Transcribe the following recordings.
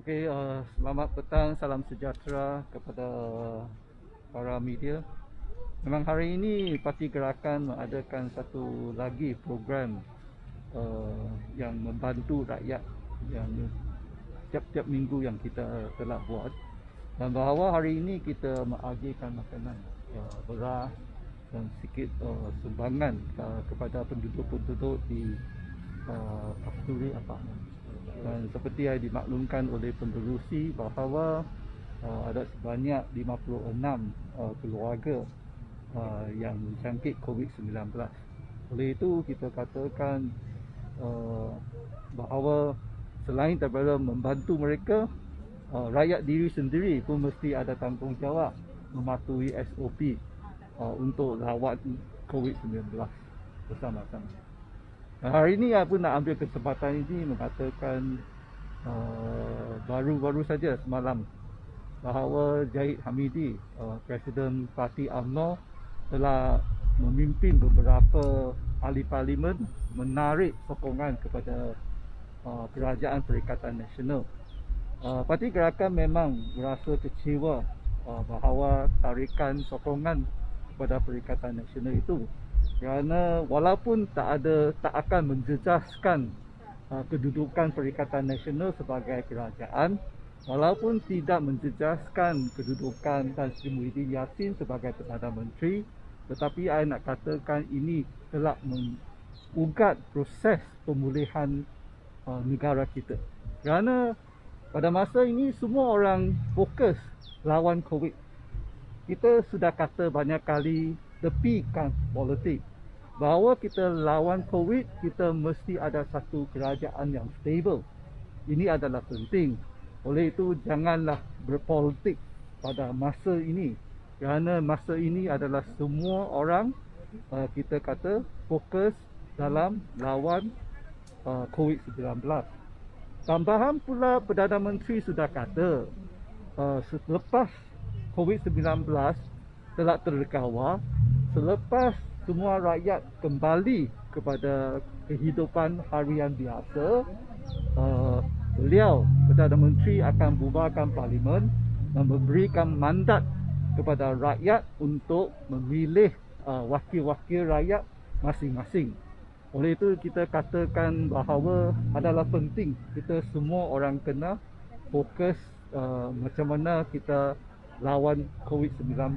Okey, selamat petang, salam sejahtera kepada para media. Memang hari ini Parti Gerakan mengadakan satu lagi program yang membantu rakyat yang tiap-tiap minggu yang kita telah buat, dan bahawa hari ini kita mengagikan makanan, beras dan sikit sumbangan kepada penduduk-penduduk di Kasturi Apartment. Dan seperti yang dimaklumkan oleh pengerusi bahawa ada sebanyak 56 keluarga yang menjangkit COVID-19. Oleh itu kita katakan bahawa selain daripada membantu mereka, rakyat diri sendiri pun mesti ada tanggungjawab mematuhi SOP untuk rawat COVID-19 bersama-sama. Hari ini aku nak ambil kesempatan ini mengatakan baru-baru saja semalam bahawa Zahid Hamidi, Presiden Parti UMNO, telah memimpin beberapa ahli parlimen menarik sokongan kepada Kerajaan Perikatan Nasional. Parti Gerakan memang merasa kecewa bahawa tarikan sokongan kepada Perikatan Nasional itu, kerana walaupun tak akan menjejaskan kedudukan Perikatan Nasional sebagai kerajaan, walaupun tidak menjejaskan kedudukan Tan Sri Muhyiddin Yassin sebagai Perdana Menteri, tetapi saya nak katakan ini telah mengugat proses pemulihan negara kita. Kerana pada masa ini semua orang fokus lawan COVID. Kita sudah kata banyak kali tepikan politik, bahawa kita lawan COVID, kita mesti ada satu kerajaan yang stable. Ini adalah penting. Oleh itu janganlah berpolitik pada masa ini, kerana masa ini adalah semua orang kita kata fokus dalam lawan COVID-19. Tambahan pula Perdana Menteri sudah kata selepas COVID-19 telah terkawal, selepas semua rakyat kembali kepada kehidupan harian biasa, beliau Perdana Menteri akan bubarkan parlimen dan memberikan mandat kepada rakyat untuk memilih wakil-wakil rakyat masing-masing. Oleh itu kita katakan bahawa adalah penting kita semua orang kena fokus macam mana kita lawan COVID-19.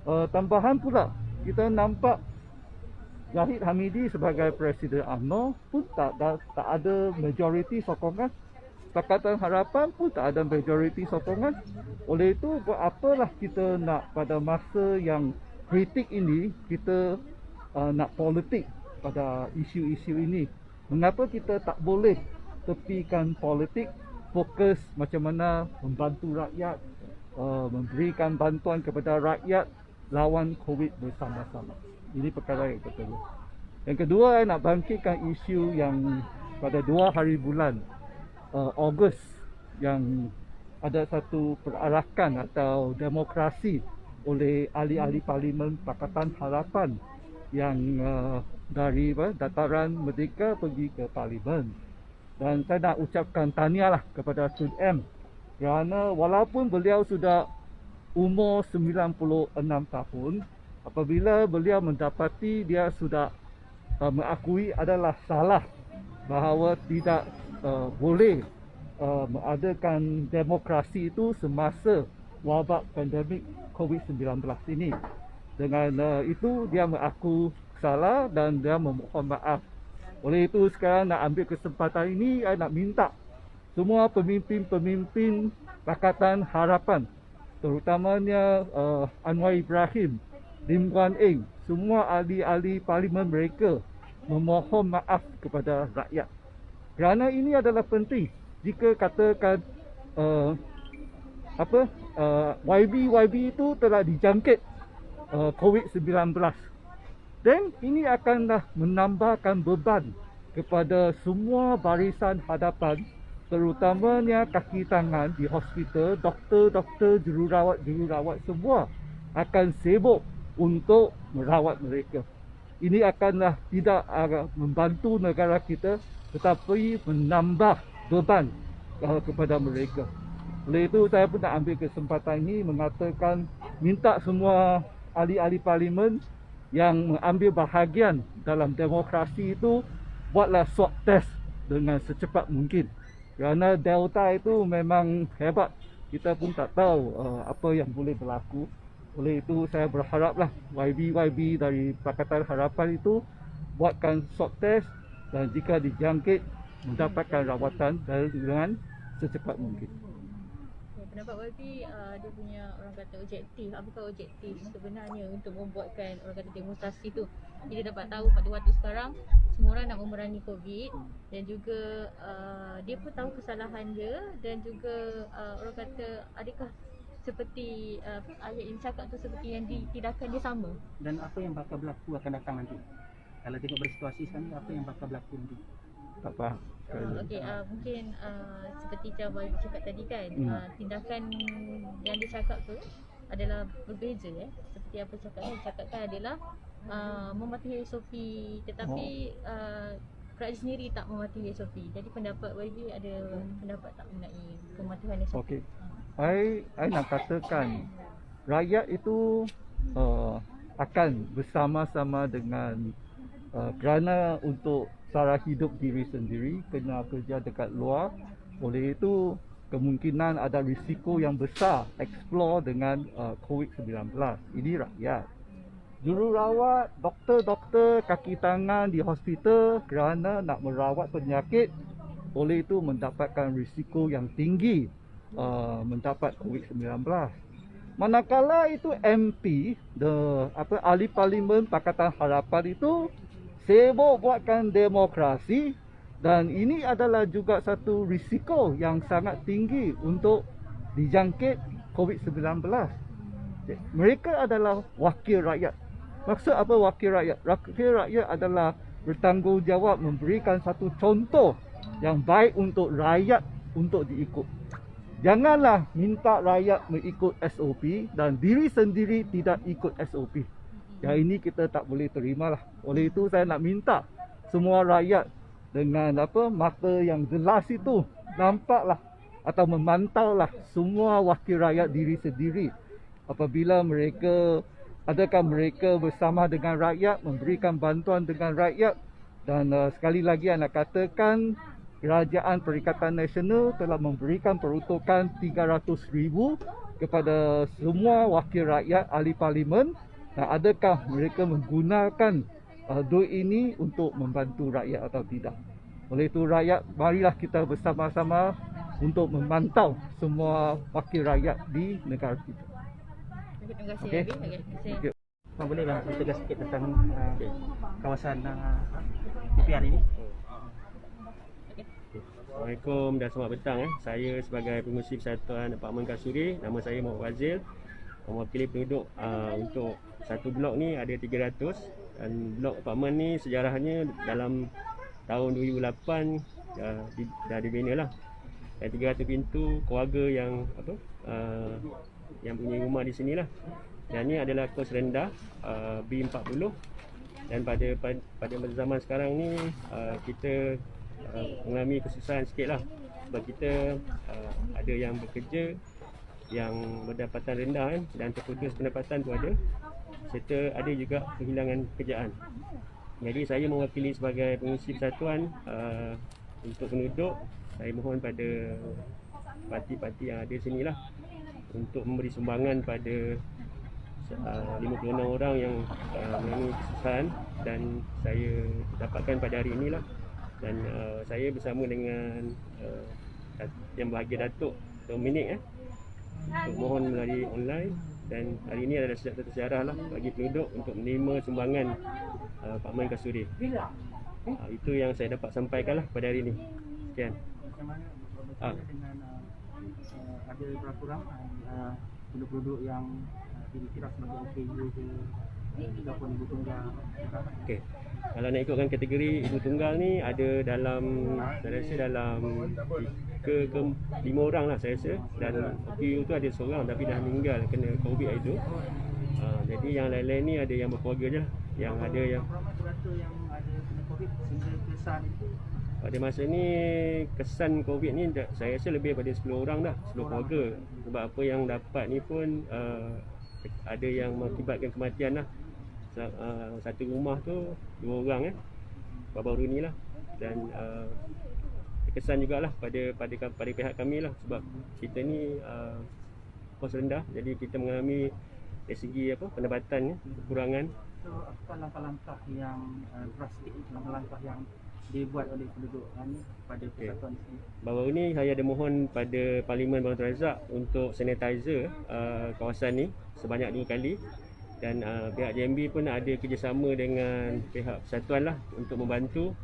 Tambahan pula, kita nampak Zahid Hamidi sebagai Presiden UMNO pun tak ada majoriti sokongan. Pakatan Harapan pun tak ada majoriti sokongan. Oleh itu, buat apalah kita nak pada masa yang kritik ini, kita nak politik pada isu-isu ini. Mengapa kita tak boleh tepikan politik, fokus macam mana membantu rakyat, memberikan bantuan kepada rakyat lawan COVID bersama-sama. Ini perkara yang pertama. Yang kedua, saya nak bangkitkan isu yang pada 2 hari bulan Ogos, yang ada satu perarakan atau demokrasi oleh ahli-ahli parlimen Pakatan Harapan yang dari dataran Merdeka pergi ke parlimen. Dan saya nak ucapkan tahniahlah kepada Tun M, kerana walaupun beliau sudah umur 96 tahun, apabila beliau mendapati dia sudah mengakui adalah salah bahawa tidak boleh mengadakan demokrasi itu semasa wabak pandemik COVID-19 ini. Dengan itu dia mengaku salah dan dia memohon maaf. Oleh itu sekarang nak ambil kesempatan ini, saya nak minta semua pemimpin-pemimpin Pakatan Harapan, terutamanya Anwar Ibrahim, Lim Guan Eng, semua ahli-ahli parlimen mereka memohon maaf kepada rakyat. Kerana ini adalah penting. Jika katakan YB itu telah dijangkit COVID-19, dan ini akanlah menambahkan beban kepada semua barisan hadapan, terutamanya kaki tangan di hospital, doktor-doktor, jururawat semua akan sibuk untuk merawat mereka. Ini akanlah tidak membantu negara kita, tetapi menambah beban kepada mereka. Oleh itu saya pun nak ambil kesempatan ini mengatakan minta semua ahli-ahli parlimen yang mengambil bahagian dalam demokrasi itu buatlah swab test dengan secepat mungkin. Kerana Delta itu memang hebat. Kita pun tak tahu apa yang boleh berlaku. Oleh itu saya berharaplah YB dari Pakatan Harapan itu buatkan swab test dan jika dijangkit mendapatkan rawatan dengan secepat mungkin. Pendapat YB dia punya orang kata objektif. Apakah objektif sebenarnya untuk membuatkan orang kata demonstrasi tu? Kita dapat tahu pada waktu sekarang semua orang nak memerangi COVID dan juga dia pun tahu kesalahan dia dan juga orang kata adakah seperti ayat yang cakap tu seperti yang tindakan dia sama. Dan apa yang bakal berlaku akan datang nanti? Kalau tengok bersituasi sekarang apa yang bakal berlaku nanti? Tak faham. Okey, mungkin seperti macam YB cakap tadi kan, tindakan yang dia cakap tu adalah berbeza seperti apa cakapkan adalah mematuhi SOP tetapi kerajaan sendiri tak mematuhi SOP. Jadi pendapat YB ada pendapat tak mengenai pematuhan SOP? Okey. I nak katakan rakyat itu akan bersama-sama dengan kerana untuk cara hidup diri sendiri kena kerja dekat luar. Oleh itu kemungkinan ada risiko yang besar explore dengan COVID-19. Ini rakyat. Jururawat, doktor-doktor kaki tangan di hospital kerana nak merawat penyakit, oleh itu mendapatkan risiko yang tinggi mendapat COVID-19. Manakala itu MP, ahli parlimen Pakatan Harapan itu sibuk buatkan demokrasi dan ini adalah juga satu risiko yang sangat tinggi untuk dijangkit COVID-19. Mereka adalah wakil rakyat. Maksud apa wakil rakyat? Wakil rakyat adalah bertanggungjawab memberikan satu contoh yang baik untuk rakyat untuk diikut. Janganlah minta rakyat mengikut SOP dan diri sendiri tidak ikut SOP. Yang ini kita tak boleh terimalah. Oleh itu saya nak minta semua rakyat dengan mata yang jelas itu nampaklah atau memantaulah semua wakil rakyat diri sendiri. Apabila adakah mereka bersama dengan rakyat, memberikan bantuan dengan rakyat. Dan sekali lagi saya nak katakan Kerajaan Perikatan Nasional telah memberikan peruntukan 300,000 kepada semua wakil rakyat ahli parlimen. Dan adakah mereka menggunakan duit ini untuk membantu rakyat atau tidak? Oleh itu rakyat, marilah kita bersama-sama untuk memantau semua wakil rakyat di negara kita. Terima kasih. Okey. Terima kasih. Bang, boleh bang cerita sikit tentang kawasan DPR ini? Assalamualaikum dan selamat petang. Saya sebagai pengurusi Persatuan Apartmen Kasuri, nama saya Muhammad Fazil, mewakili penduduk untuk satu blok ni ada 300 dan blok apartmen ni sejarahnya dalam tahun 2008 dah dibina lah. Dan 300 pintu keluarga yang yang punya rumah di sini lah. Dan ni adalah kos rendah B40 dan pada zaman sekarang ni kita mengalami kesusahan sikit lah sebab kita ada yang bekerja yang pendapatan rendah dan terputus pendapatan tu ada serta ada juga kehilangan pekerjaan. Jadi saya mewakili sebagai pengurusi persatuan untuk penduduk. Saya mohon pada parti-parti yang ada sini lah untuk memberi sumbangan pada 56 orang yang mengalami kesusahan dan saya dapatkan pada hari inilah. Dan saya bersama dengan yang bahagia Datuk Dominik untuk mohon melalui online. Dan hari ini adalah satu sejarah lah bagi penduduk untuk menerima sumbangan Apartmen Kasuri. Itu yang saya dapat sampaikan lah pada hari ini. Sekian. Macam mana dengan ada peraturan penduduk-penduduk yang dikira sebagai OKU ke ataupun ibu tunggal? Okey. Kalau nak ikutkan kategori ibu tunggal ni ada dalam, saya rasa dalam 3 ke 5 orang lah saya rasa. Dan OKU tu ada seorang tapi dah meninggal kena COVID itu. Jadi yang lain-lain ni ada yang berkeluarga je. Yang ada yang Berapa yang ada kena COVID sehingga kesan itu Pada masa ni kesan COVID ni saya rasa lebih pada 10 orang dah, 10 keluarga. Sebab apa yang dapat ni pun ada yang mengakibatkan kematian lah. Satu rumah tu 2 orang baru-baru ni lah. Dan kesan jugalah pada pihak kami lah, sebab kita ni kos rendah, jadi kita mengalami dari segi pendapatan kekurangan. So, apakah langkah-langkah yang drastik, langkah-langkah yang dibuat oleh penduduk pada persatuan ini? Baru ni saya ada mohon pada Parlimen Batu Razak untuk sanitizer kawasan ni sebanyak 2 kali, dan pihak JMB pun ada kerjasama dengan pihak persatuan lah untuk membantu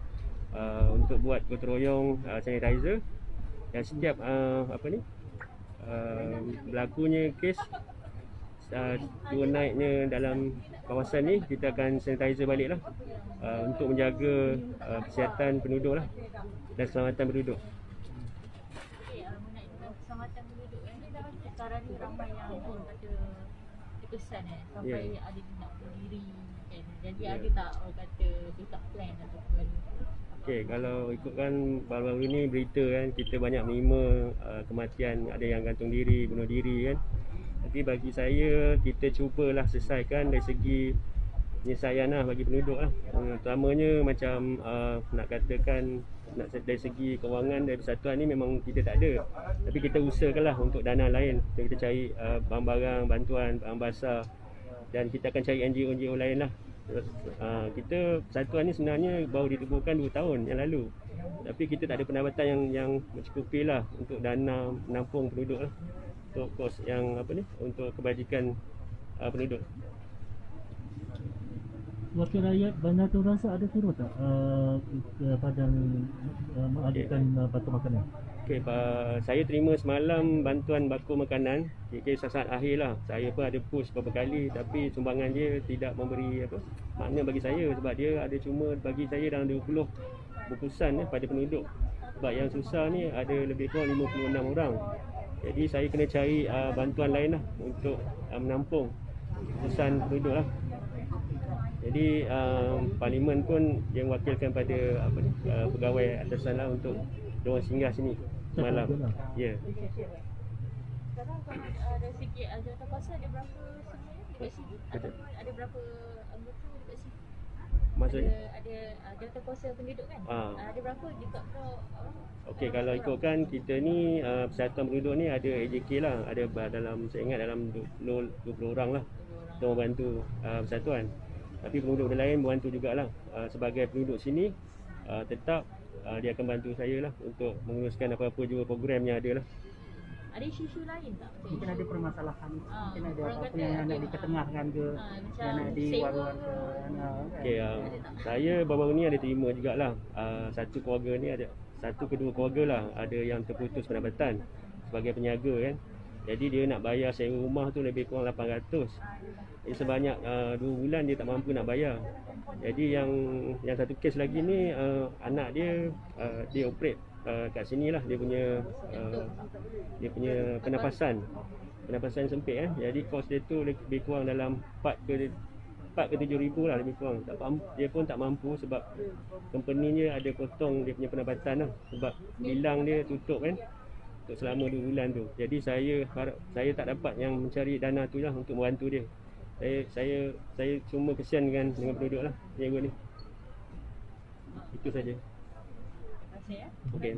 untuk buat gotong royong sanitizer. Dan setiap berlakunya kes turun naiknya dalam kawasan ni, kita akan sanitizer balik lah untuk menjaga kesihatan penduduk lah dan keselamatan penduduk. Okey, mengenai dengan keselamatan penduduk ni, sekarang ni ramai yang orang kata terkesan sampai ada yang nak bunuh diri kan. Jadi ada tak orang kata backup plan ataupun Okey, kalau ikutkan baru-baru ni berita kan, kita banyak menerima kematian, ada yang gantung diri, bunuh diri kan. Tapi bagi saya, kita cubalah selesaikan dari segi penyelesaian lah bagi penduduk lah. Terutamanya macam nak katakan dari segi kewangan dari persatuan ni memang kita tak ada. Tapi kita usahakanlah untuk dana lain. Kita cari barang-barang, bantuan, barang basah, dan kita akan cari NGO-NGO lain lah. Kita persatuan ni sebenarnya baru ditubuhkan 2 tahun yang lalu. Tapi kita tak ada pendapatan yang mencukupi lah untuk dana menampung penduduk lah. Untuk kos yang untuk kebajikan penduduk. Wakil rakyat Bandar Batu Razak ada turut tak ke Padang mengadukan bantuan makanan? Okey, saya terima semalam bantuan bako makanan. Kira saat akhir lah. Saya pun ada push beberapa kali, tapi sumbangan dia tidak memberi makna bagi saya, sebab dia ada cuma bagi saya dalam 20 bungkusan pada penduduk. Sebab yang susah ni ada lebih kurang 56 orang. Jadi saya kena cari bantuan lain lah untuk menampung bungkusan penduduk lah. Jadi Parlimen pun yang wakilkan pada pegawai atasan lah untuk diorang singgah sini semalam. Ya. sekarang kalau dari segi jawatankuasa ada berapa sebenarnya dekat sini? Ataupun ada berapa anggota dekat sini? Maksudnya? Ada jawatankuasa penduduk kan? Ada berapa dekat blok? Okey, kalau ikutkan kita ni persatuan penduduk ni ada AJK lah, ada dalam, saya ingat dalam 20 orang lah untuk membantu persatuan. Tapi penduduk lain membantu jugalah. Sebagai penduduk sini tetap dia akan bantu saya lah untuk menguruskan apa-apa juga program yang ada lah. Ada isu-isu lain tak? Mungkin ada permasalahan, mungkin ada orang apa-apa kata yang nak ada, diketengahkan ke, yang nak macam diwar-war ke. Okey, saya baru-baru ni ada terima jugalah satu keluarga ni, ada satu kedua keluarga lah ada yang terputus pendapatan sebagai peniaga kan. Jadi dia nak bayar sewa rumah tu lebih kurang 800. Jadi sebanyak 2 bulan dia tak mampu nak bayar. Jadi yang satu kes lagi ni anak dia dia operate kat sini lah, dia punya penafasan sempit kan. Jadi kos dia tu lebih kurang dalam 4 ke 7 ribu lah lebih kurang. Dia pun tak mampu sebab company dia ada potong dia punya pendapatan lah, sebab bilang dia tutup kan untuk selama 2 bulan tu. Jadi saya tak dapat yang mencari dana tu lah untuk membantu dia. Saya cuma kesian dengan penduduk lah peniaga ni. Itu saja. Terima kasih ya. Okey.